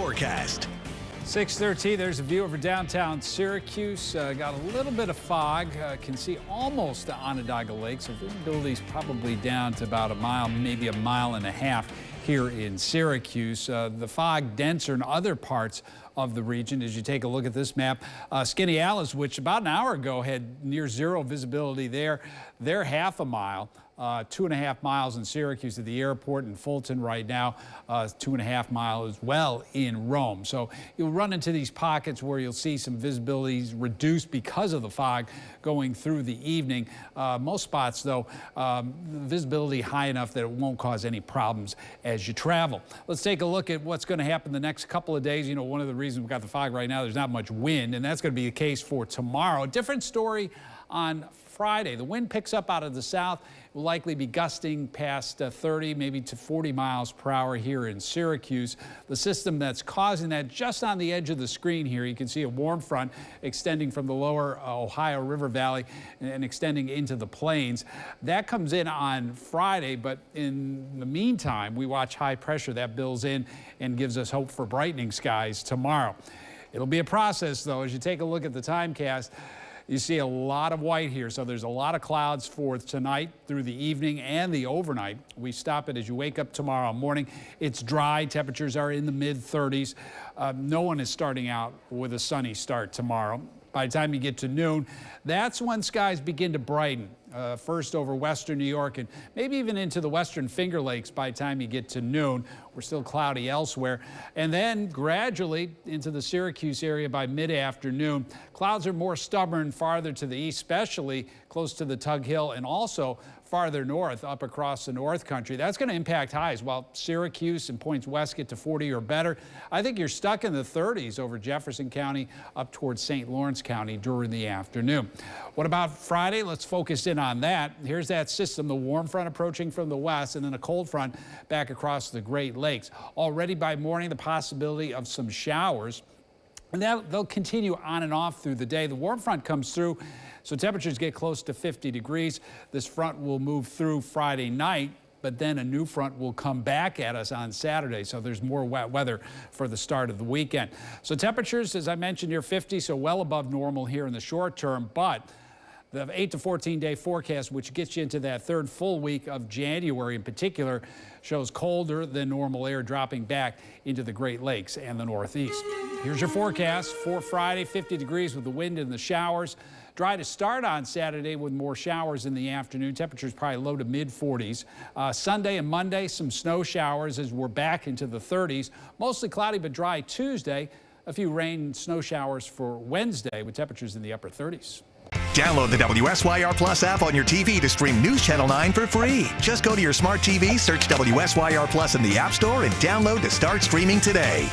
forecast. 6:13, there's a view over downtown Syracuse. Got a little bit of fog. Can see almost to Onondaga Lake, so visibility is probably down to about a mile, maybe a mile and a half here in Syracuse. The fog denser in other parts of the region. As you take a look at this map, Skaneateles, which about an hour ago had near zero visibility there, they're half a mile. 2.5 miles in Syracuse at the airport, in Fulton right now, 2.5 miles as well in Rome. So you'll run into these pockets where you'll see some visibility reduced because of the fog going through the evening. Most spots, though, visibility high enough that it won't cause any problems as you travel. Let's take a look at what's going to happen the next couple of days. You know, one of the reasons we've got the fog right now, there's not much wind, and that's going to be the case for tomorrow. Different story on Friday. The wind picks up out of the south, will likely be gusting past 30, maybe to 40 miles per hour here in Syracuse. The system that's causing that just on the edge of the screen here, you can see a warm front extending from the lower Ohio River Valley and extending into the plains. That comes in on Friday, but in the meantime, we watch high pressure that builds in and gives us hope for brightening skies tomorrow. It'll be a process, though, as you take a look at the timecast. You see a lot of white here, so there's a lot of clouds for tonight through the evening and the overnight. We stop it as you wake up tomorrow morning. It's dry. Temperatures are in the mid-30s. No one is starting out with a sunny start tomorrow. By the time you get to noon, that's when skies begin to brighten. First over western New York and maybe even into the western Finger Lakes by the time you get to noon. We're still cloudy elsewhere. And then gradually into the Syracuse area by mid-afternoon. Clouds are more stubborn farther to the east, especially close to the Tug Hill and also farther north up across the North Country. That's going to impact highs. While Syracuse and points west get to 40 or better, I think you're stuck in the 30s over Jefferson County up towards St. Lawrence County during the afternoon. What about Friday? Let's focus in on that. Here's that system, the warm front approaching from the west and then a cold front back across the Great Lakes. Already by morning, the possibility of some showers. And they'll continue on and off through the day. The warm front comes through, so temperatures get close to 50 degrees. This front will move through Friday night, but then a new front will come back at us on Saturday, so there's more wet weather for the start of the weekend. So temperatures, as I mentioned, near 50, so well above normal here in the short term, but the 8 to 14-day forecast, which gets you into that third full week of January in particular, shows colder than normal air dropping back into the Great Lakes and the Northeast. Here's your forecast for Friday, 50 degrees with the wind and the showers. Dry to start on Saturday with more showers in the afternoon. Temperatures probably low to mid-40s. Sunday and Monday, some snow showers as we're back into the 30s. Mostly cloudy but dry Tuesday. A few rain and snow showers for Wednesday with temperatures in the upper 30s. Download the WSYR Plus app on your TV to stream News Channel 9 for free. Just go to your smart TV, search WSYR Plus in the App Store, and download to start streaming today.